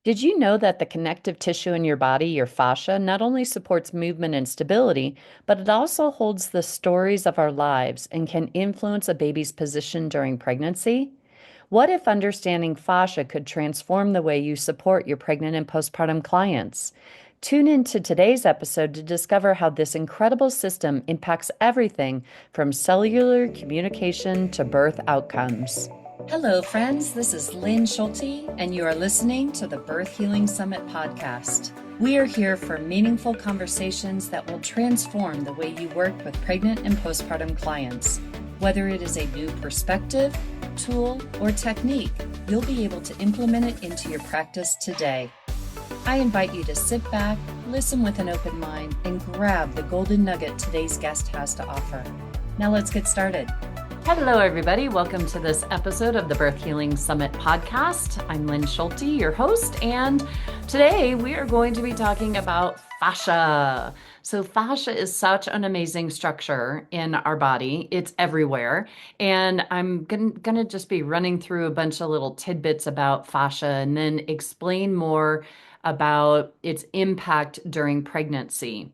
Did you know that the connective tissue in your body, your fascia, not only supports movement and stability, but it also holds the stories of our lives and can influence a baby's position during pregnancy? What if understanding fascia could transform the way you support your pregnant and postpartum clients? Tune in to today's episode to discover how this incredible system impacts everything from cellular communication to birth outcomes. Hello, friends. This is Lynn Schulte, and you are listening to the Birth Healing Summit podcast. We are here for meaningful conversations that will transform the way you work with pregnant and postpartum clients. Whether it is a new perspective, tool, or technique, you'll be able to implement it into your practice today. I invite you to sit back, listen with an open mind, and grab the golden nugget today's guest has to offer. Now let's get started. Hello, everybody. Welcome to this episode of the Birth Healing Summit podcast. I'm Lynn Schulte, your host, and today we are going to be talking about fascia. So fascia is such an amazing structure in our body. It's everywhere. And I'm going to just be running through a bunch of little tidbits about fascia and then explain more about its impact during pregnancy.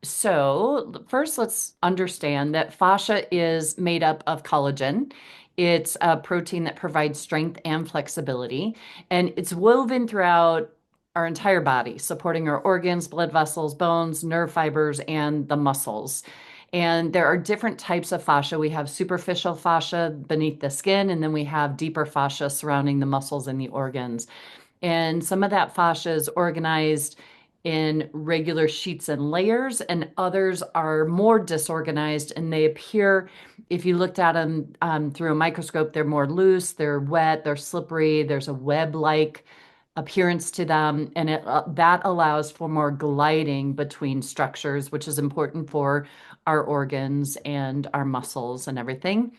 So first, let's understand that fascia is made up of collagen. It's a protein that provides strength and flexibility, and it's woven throughout our entire body, supporting our organs, blood vessels, bones, nerve fibers, and the muscles. And there are different types of fascia. We have superficial fascia beneath the skin, and then we have deeper fascia surrounding the muscles and the organs. And some of that fascia is organized in regular sheets and layers, and others are more disorganized, and they appear, if you looked at them through a microscope, they're more loose, they're wet, they're slippery, there's a web-like appearance to them, and that allows for more gliding between structures, which is important for our organs and our muscles and everything.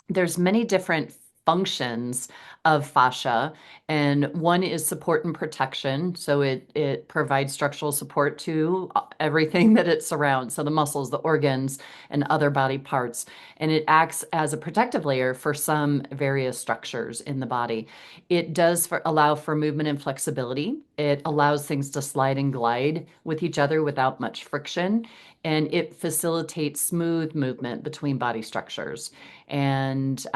There's many different functions of fascia, and one is support and protection. So it provides structural support to everything that it surrounds, so the muscles, the organs, and other body parts. And it acts as a protective layer for some various structures in the body. It does allow for movement and flexibility. It allows things to slide and glide with each other without much friction, and it facilitates smooth movement between body structures. And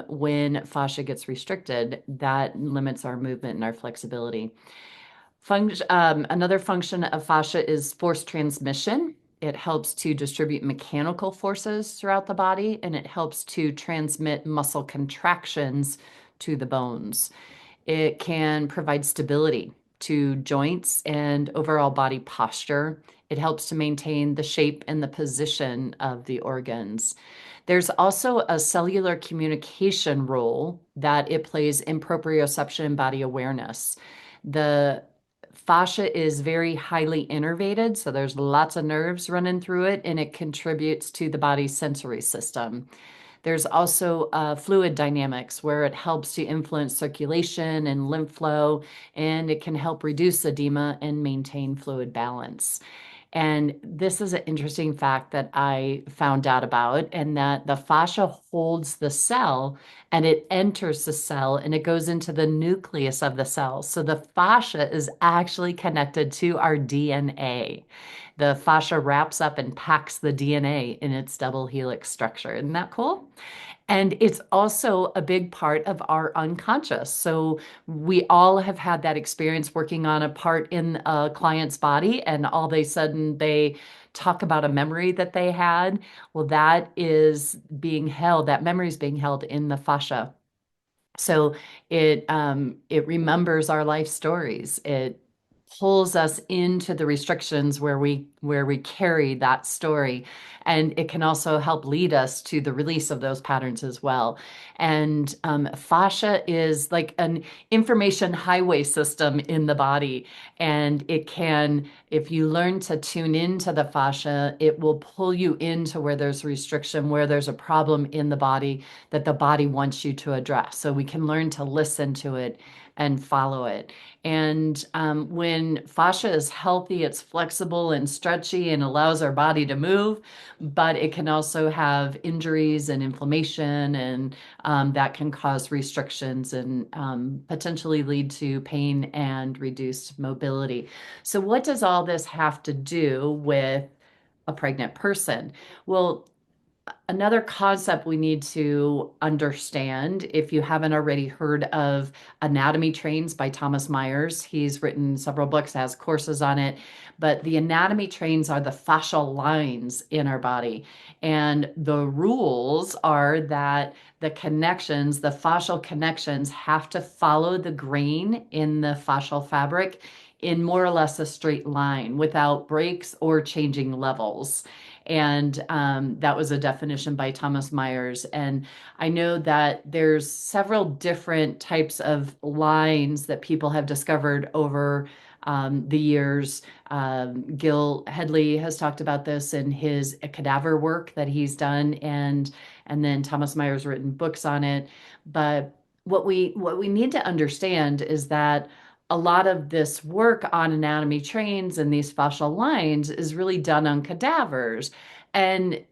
when fascia gets restricted, that limits our movement and our flexibility. Another function of fascia is force transmission. It helps to distribute mechanical forces throughout the body, and it helps to transmit muscle contractions to the bones. It can provide stability to joints and overall body posture. It helps to maintain the shape and the position of the organs. There's also a cellular communication role that it plays in proprioception and body awareness. The fascia is very highly innervated, so there's lots of nerves running through it, and it contributes to the body's sensory system. There's also fluid dynamics where it helps to influence circulation and lymph flow, and it can help reduce edema and maintain fluid balance. And this is an interesting fact that I found out about, and that the fascia holds the cell and it enters the cell and it goes into the nucleus of the cell. So the fascia is actually connected to our DNA. The fascia wraps up and packs the DNA in its double helix structure. Isn't that cool? And it's also a big part of our unconscious. So we all have had that experience working on a part in a client's body, and all of a sudden they talk about a memory that they had. Well, that memory is being held in the fascia. So it remembers our life stories. It pulls us into the restrictions where we carry that story, and it can also help lead us to the release of those patterns as well. And fascia is like an information highway system in the body, and it can, if you learn to tune into the fascia, it will pull you into where there's restriction, where there's a problem in the body that the body wants you to address. So we can learn to listen to it and follow it. And when fascia is healthy, it's flexible and stretchy and allows our body to move, but it can also have injuries and inflammation, and that can cause restrictions and potentially lead to pain and reduced mobility. So, what does all this have to do with a pregnant person? Well, another concept we need to understand, if you haven't already heard of Anatomy Trains by Thomas Myers, he's written several books, has courses on it. But the anatomy trains are the fascial lines in our body. And the rules are that the connections, the fascial connections, have to follow the grain in the fascial fabric in more or less a straight line without breaks or changing levels. And that was a definition by Thomas Myers. And I know that there's several different types of lines that people have discovered over the years. Gil Headley has talked about this in his cadaver work that he's done, and then Thomas Myers written books on it. But what we need to understand is that a lot of this work on anatomy trains and these fascial lines is really done on cadavers. And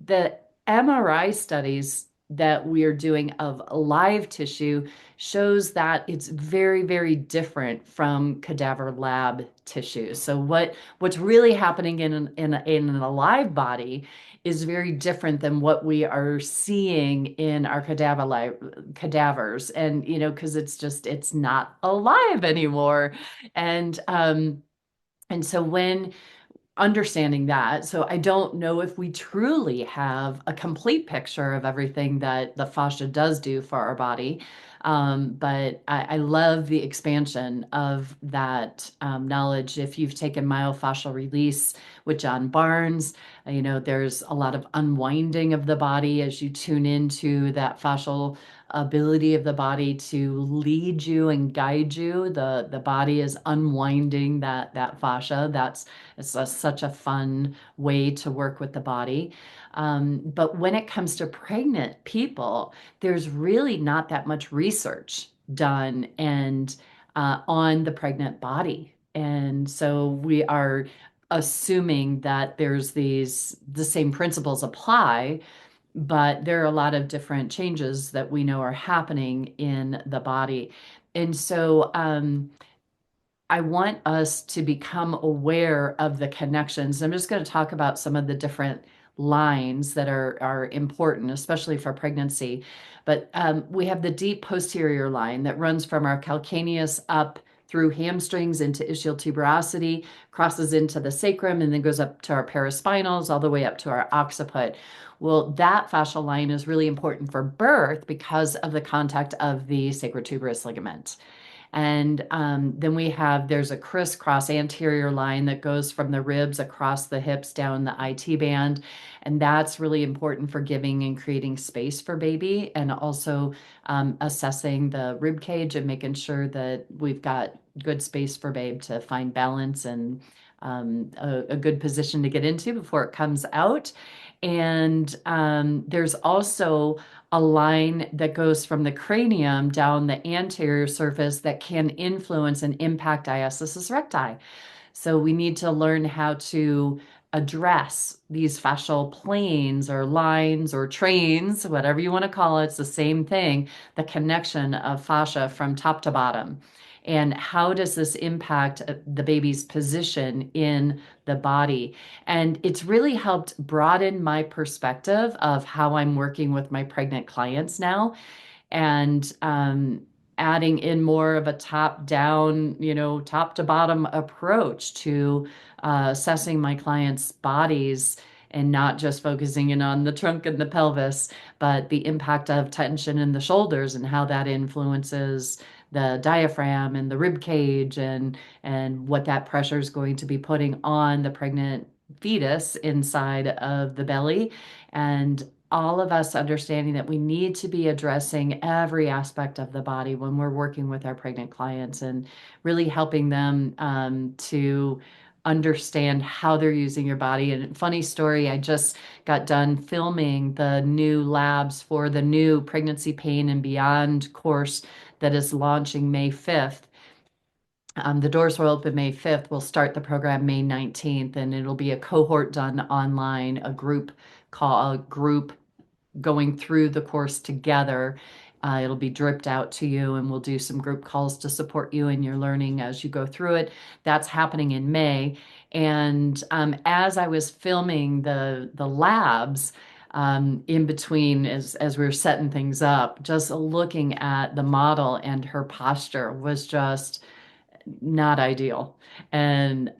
the MRI studies that we are doing of live tissue shows that it's very, very different from cadaver lab tissue. So what's really happening in a live body is very different than what we are seeing in our cadavers. And because it's not alive anymore. And so when understanding that. So I don't know if we truly have a complete picture of everything that the fascia does do for our body. But I love the expansion of that knowledge. If you've taken myofascial release with John Barnes, there's a lot of unwinding of the body as you tune into that fascial ability of the body to lead you and guide you. The body is unwinding that fascia. Such a fun way to work with the body. But when it comes to pregnant people, there's really not that much research done and on the pregnant body. And so we are assuming that the same principles apply, but there are a lot of different changes that we know are happening in the body. And so I want us to become aware of the connections. I'm just going to talk about some of the different lines that are important, especially for pregnancy. But we have the deep posterior line that runs from our calcaneus up through hamstrings into ischial tuberosity, crosses into the sacrum, and then goes up to our paraspinals, all the way up to our occiput. Well, that fascial line is really important for birth because of the contact of the sacrotuberous ligament. And then there's a crisscross anterior line that goes from the ribs across the hips down the IT band. And that's really important for giving and creating space for baby, and also assessing the rib cage and making sure that we've got good space for babe to find balance and a good position to get into before it comes out. And there's also a line that goes from the cranium down the anterior surface that can influence and impact diastasis recti. So we need to learn how to address these fascial planes or lines or trains, whatever you want to call it. It's the same thing, the connection of fascia from top to bottom. And how does this impact the baby's position in the body? And it's really helped broaden my perspective of how I'm working with my pregnant clients now, and adding in more of a top down, top to bottom approach to assessing my clients' bodies, and not just focusing in on the trunk and the pelvis, but the impact of tension in the shoulders and how that influences the diaphragm and the rib cage, and what that pressure is going to be putting on the pregnant fetus inside of the belly. And all of us understanding that we need to be addressing every aspect of the body when we're working with our pregnant clients, and really helping them to understand how they're using your body. And funny story, I just got done filming the new labs for the new Pregnancy Pain and Beyond course that is launching May 5th. The doors will open May 5th. We'll start the program May 19th, and it'll be a cohort done online, a group going through the course together. It'll be dripped out to you, and we'll do some group calls to support you in your learning as you go through it. That's happening in May. And as I was filming the labs, in between as we were setting things up, just looking at the model and her posture was just not ideal. And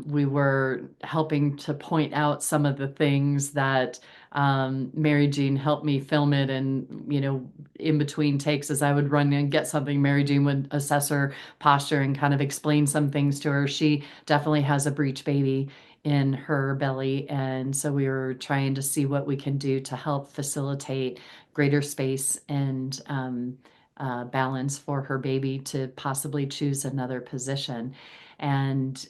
we were helping to point out some of the things that Mary Jean helped me film it. And, in between takes, as I would run and get something, Mary Jean would assess her posture and kind of explain some things to her. She definitely has a breech baby in her belly. And so we were trying to see what we can do to help facilitate greater space and balance for her baby to possibly choose another position. And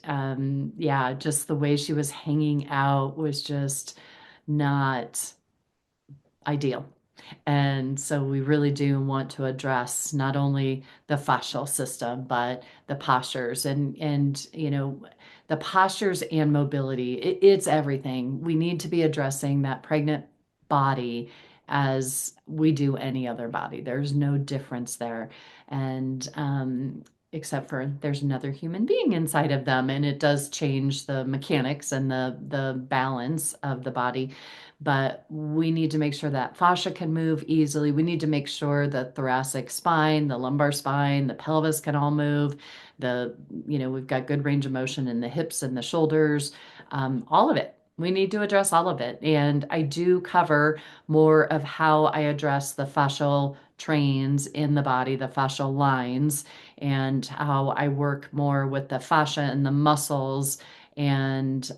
yeah, just the way she was hanging out was just not ideal. And so we really do want to address not only the fascial system, but the postures and the postures and mobility. It's everything. We need to be addressing that pregnant body as we do any other body. There's no difference there. And except for there's another human being inside of them, and it does change the mechanics and the balance of the body. But we need to make sure that fascia can move easily. We need to make sure the thoracic spine, the lumbar spine, the pelvis can all move. We've got good range of motion in the hips and the shoulders, all of it. We need to address all of it. And I do cover more of how I address the fascial trains in the body, the fascial lines, and how I work more with the fascia and the muscles and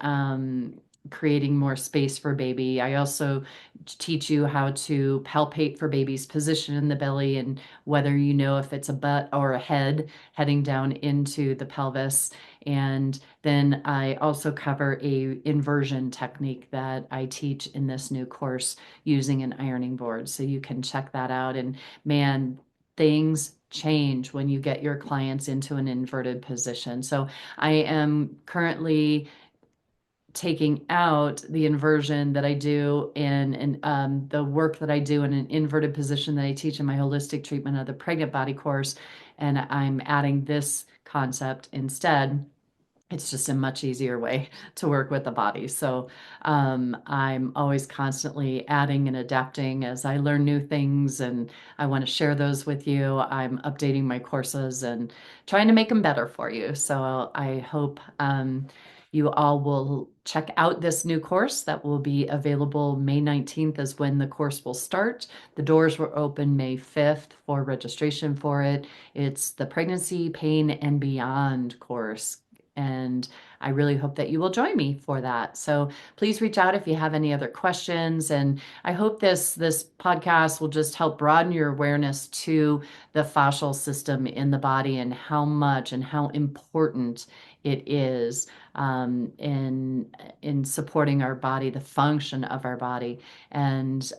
creating more space for baby. I also teach you how to palpate for baby's position in the belly and whether if it's a butt or a head heading down into the pelvis. And then I also cover a inversion technique that I teach in this new course using an ironing board. So you can check that out. And man, things change when you get your clients into an inverted position. So I am currently taking out the inversion that I do in the work that I do in an inverted position that I teach in my holistic treatment of the pregnant body course. And I'm adding this concept instead. It's just a much easier way to work with the body. So I'm always constantly adding and adapting as I learn new things, and I want to share those with you. I'm updating my courses and trying to make them better for you. So I hope you all will check out this new course that will be available May 19th is when the course will start. The doors will open May 5th for registration for it. It's the Pregnancy, Pain, and Beyond course. And I really hope that you will join me for that. So please reach out if you have any other questions. And I hope this podcast will just help broaden your awareness to the fascial system in the body and how much and how important it is in supporting our body, the function of our body, and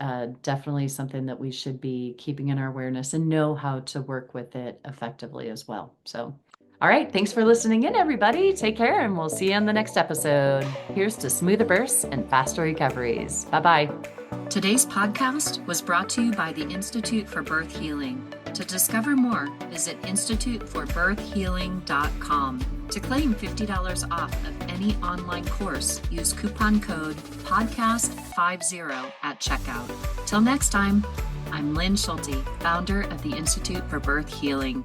definitely something that we should be keeping in our awareness and know how to work with it effectively as well. So all right, thanks for listening in, everybody. Take care, and we'll see you on the next episode. Here's to smoother births and faster recoveries. Bye-bye. Today's podcast was brought to you by the Institute for Birth Healing. To discover more, visit instituteforbirthhealing.com. To claim $50 off of any online course, use coupon code PODCAST50 at checkout. Till next time, I'm Lynn Schulte, founder of the Institute for Birth Healing.